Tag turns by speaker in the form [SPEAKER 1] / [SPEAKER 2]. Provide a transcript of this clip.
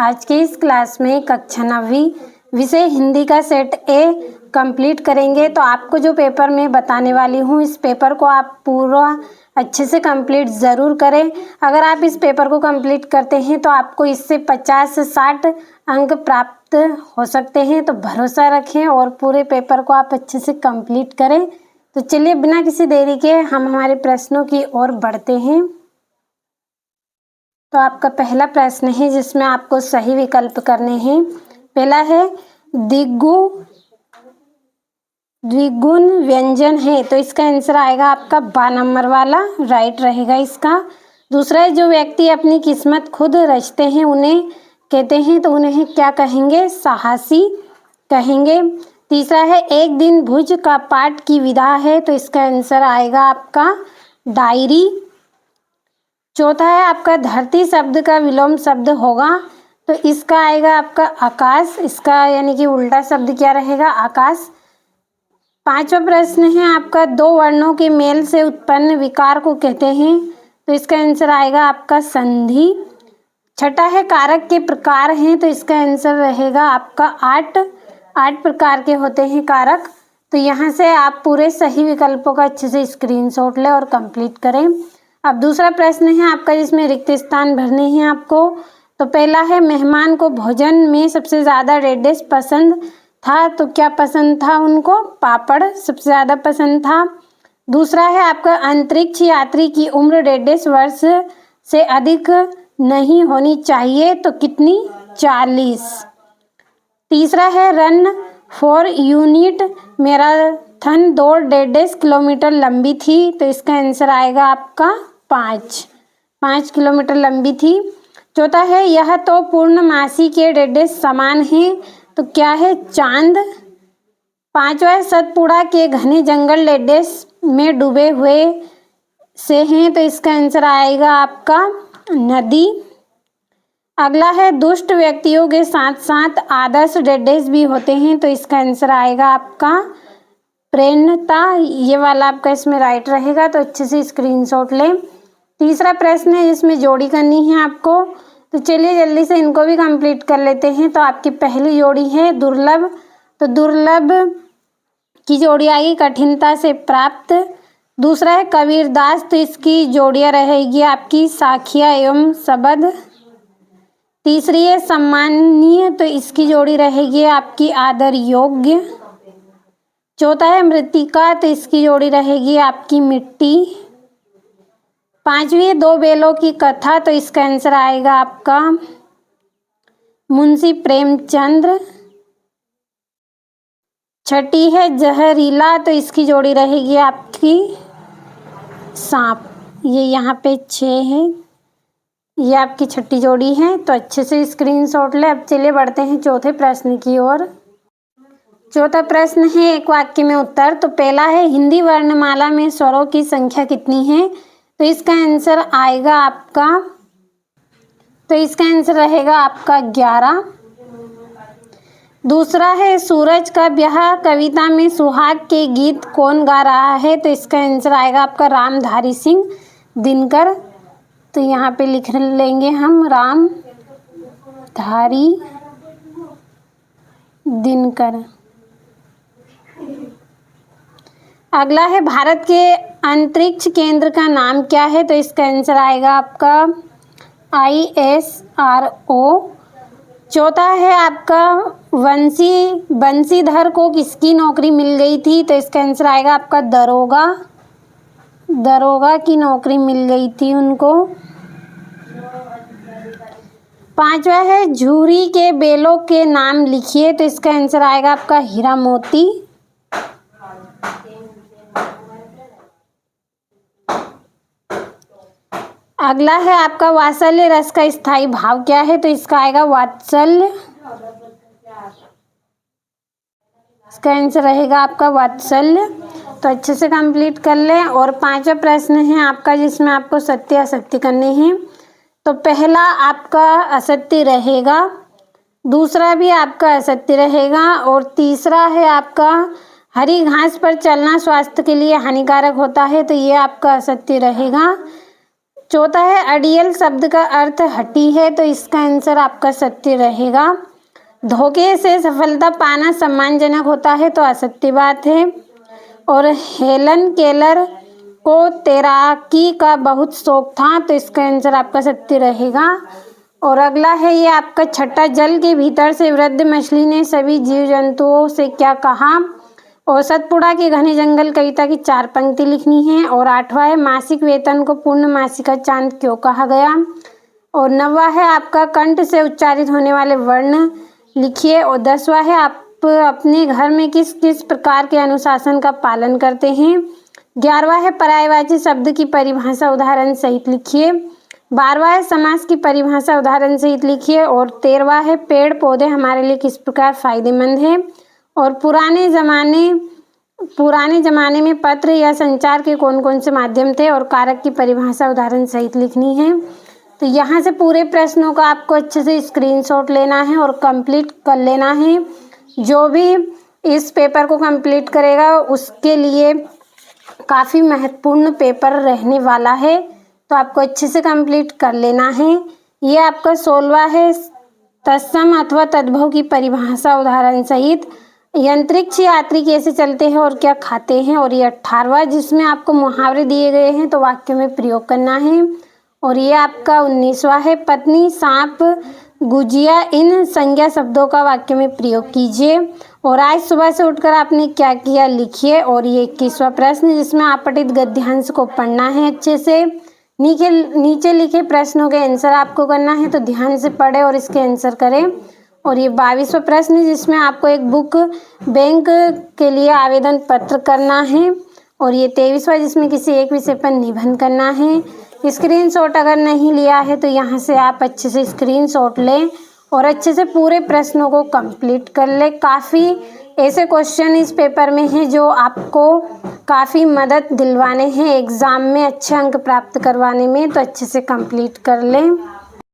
[SPEAKER 1] आज के इस क्लास में कक्षा 9वीं विषय हिंदी का सेट ए कंप्लीट करेंगे। तो आपको जो पेपर मैं बताने वाली हूँ, इस पेपर को आप पूरा अच्छे से कंप्लीट ज़रूर करें। अगर आप इस पेपर को कंप्लीट करते हैं तो आपको इससे 50 से 60 अंक प्राप्त हो सकते हैं। तो भरोसा रखें और पूरे पेपर को आप अच्छे से कंप्लीट करें। तो चलिए बिना किसी देरी के हम हमारे प्रश्नों की ओर बढ़ते हैं। तो आपका पहला प्रश्न है जिसमें आपको सही विकल्प करने हैं। पहला है द्विगुण व्यंजन है, तो इसका आंसर आएगा आपका 12 नंबर वाला, राइट रहेगा इसका। दूसरा है जो व्यक्ति अपनी किस्मत खुद रचते हैं उन्हें कहते हैं, तो उन्हें क्या कहेंगे? साहसी कहेंगे। तीसरा है एक दिन भुज का पाठ की विधा है, तो इसका आंसर आएगा आपका डायरी। चौथा है आपका धरती शब्द का विलोम शब्द होगा, तो इसका आएगा आपका आकाश। इसका यानी कि उल्टा शब्द क्या रहेगा? आकाश। पांचवा प्रश्न है आपका दो वर्णों के मेल से उत्पन्न विकार को कहते हैं, तो इसका आंसर आएगा आपका संधि। छठा है कारक के प्रकार हैं, तो इसका आंसर रहेगा आपका 8 प्रकार के होते हैं कारक। तो यहाँ से आप पूरे सही विकल्पों का अच्छे से स्क्रीनशॉट लें और कंप्लीट करें। अब दूसरा प्रश्न है आपका जिसमें रिक्त स्थान भरने हैं आपको। तो पहला है मेहमान को भोजन में सबसे ज़्यादा रेड पसंद था, तो क्या पसंद था उनको? पापड़ सबसे ज़्यादा पसंद था। दूसरा है आपका अंतरिक्ष यात्री की उम्र 1.5 वर्ष से अधिक नहीं होनी चाहिए, तो कितनी? 40। तीसरा है रन फॉर यूनिट मैराथन दौड़ 1.5 किलोमीटर लंबी थी, तो इसका आंसर आएगा आपका 5 किलोमीटर लंबी थी। चौथा है यह तो पूर्णमासी के 1.5 समान है, तो क्या है? चांद। पांचवा है सतपुड़ा के घने जंगल 1.5 में डूबे हुए से हैं, तो इसका आंसर आएगा आपका नदी। अगला है दुष्ट व्यक्तियों के साथ साथ आदर्श 1.5 भी होते हैं, तो इसका आंसर आएगा आपका प्रेरणता। ये वाला आपका इसमें राइट रहेगा, तो अच्छे से स्क्रीनशॉट लें। तीसरा प्रश्न है जिसमें जोड़ी करनी है आपको, तो चलिए जल्दी से इनको भी कंप्लीट कर लेते हैं। तो आपकी पहली जोड़ी है दुर्लभ, तो दुर्लभ की जोड़ी आएगी कठिनता से प्राप्त। दूसरा है कबीरदास, तो इसकी जोड़ियाँ रहेगी आपकी साखिया एवं शबद। तीसरी है सम्माननीय, तो इसकी जोड़ी रहेगी आपकी आदर योग्य। चौथा है मृतिका, तो इसकी जोड़ी रहेगी आपकी मिट्टी। पांचवी है दो बेलों की कथा, तो इसका आंसर आएगा आपका मुंशी प्रेमचंद्र। छठी है जहरीला, तो इसकी जोड़ी रहेगी आपकी सांप। ये यहाँ पे 6 है, ये आपकी छठी जोड़ी है, तो अच्छे से स्क्रीनशॉट ले। अब चलिए बढ़ते हैं चौथे प्रश्न की ओर। चौथा प्रश्न है एक वाक्य में उत्तर। तो पहला है हिंदी वर्णमाला में स्वरों की संख्या कितनी है, तो इसका आंसर आएगा आपका, तो इसका आंसर रहेगा आपका 11। दूसरा है सूरज का ब्याह कविता में सुहाग के गीत कौन गा रहा है, तो इसका आंसर आएगा आपका रामधारी सिंह दिनकर। तो यहाँ पे लिख लेंगे हम रामधारी दिनकर। अगला है भारत के अंतरिक्ष केंद्र का नाम क्या है, तो इसका आंसर आएगा आपका ISRO। चौथा है आपका बंशीधर को किसकी नौकरी मिल गई थी, तो इसका आंसर आएगा आपका दरोगा की नौकरी मिल गई थी उनको। पांचवा है झूरी के बेलों के नाम लिखिए, तो इसका आंसर आएगा आपका हीरा मोती। अगला है आपका वात्सल्य रस का स्थायी भाव क्या है, तो इसका आएगा वात्सल्य। इसका आंसर रहेगा आपका वात्सल्य। तो अच्छे से कंप्लीट कर लें। और पांचवा प्रश्न है आपका जिसमें आपको सत्य असत्य करने हैं। तो पहला आपका असत्य रहेगा, दूसरा भी आपका असत्य रहेगा, और तीसरा है आपका हरी घास पर चलना स्वास्थ्य के लिए हानिकारक होता है, तो ये आपका असत्य रहेगा। चौथा है अड़ियल शब्द का अर्थ हटी है, तो इसका आंसर आपका सत्य रहेगा। धोखे से सफलता पाना सम्मानजनक होता है, तो असत्य बात है। और हेलन केलर को तैराकी का बहुत शौक था, तो इसका आंसर आपका सत्य रहेगा। और अगला है ये आपका छठा, जल के भीतर से वृद्ध मछली ने सभी जीव जंतुओं से क्या कहा। और सतपुड़ा के घने जंगल कविता की 4 पंक्ति लिखनी है। और 8वां है मासिक वेतन को पूर्णमासी का चांद क्यों कहा गया। और 9वां है आपका कंठ से उच्चारित होने वाले वर्ण लिखिए। और 10वां है आप अपने घर में किस किस प्रकार के अनुशासन का पालन करते हैं। 11वां है पर्यायवाची शब्द की परिभाषा उदाहरण सहित लिखिए। 12वां है समास की परिभाषा उदाहरण सहित लिखिए। और 13वां है पेड़ पौधे हमारे लिए किस प्रकार फायदेमंद है। और पुराने ज़माने में पत्र या संचार के कौन कौन से माध्यम थे। और कारक की परिभाषा उदाहरण सहित लिखनी है। तो यहाँ से पूरे प्रश्नों का आपको अच्छे से स्क्रीनशॉट लेना है और कंप्लीट कर लेना है। जो भी इस पेपर को कंप्लीट करेगा उसके लिए काफ़ी महत्वपूर्ण पेपर रहने वाला है, तो आपको अच्छे से कंप्लीट कर लेना है। ये आपका 16वां है तत्सम अथवा तद्भव की परिभाषा उदाहरण सहित। अंतरिक्ष यात्री कैसे चलते हैं और क्या खाते हैं। और ये 18वां जिसमें आपको मुहावरे दिए गए हैं, तो वाक्य में प्रयोग करना है। और ये आपका 19वां है पत्नी सांप गुजिया इन संज्ञा शब्दों का वाक्य में प्रयोग कीजिए। और आज सुबह से उठकर आपने क्या किया लिखिए। और ये 21वां प्रश्न जिसमें आप पठित गद्यांश को पढ़ना है अच्छे से। नीचे लिखे प्रश्नों के आंसर आपको करना है, तो ध्यान से पढ़े और इसके आंसर करें। और ये 22वां प्रश्न जिसमें आपको एक बुक बैंक के लिए आवेदन पत्र करना है। और ये 23वां जिसमें किसी एक विषय पर निबंध करना है। स्क्रीनशॉट अगर नहीं लिया है तो यहाँ से आप अच्छे से स्क्रीनशॉट लें और अच्छे से पूरे प्रश्नों को कंप्लीट कर लें। काफ़ी ऐसे क्वेश्चन इस पेपर में हैं जो आपको काफ़ी मदद दिलवाने हैं एग्ज़ाम में अच्छे अंक प्राप्त करवाने में, तो अच्छे से कंप्लीट कर लें।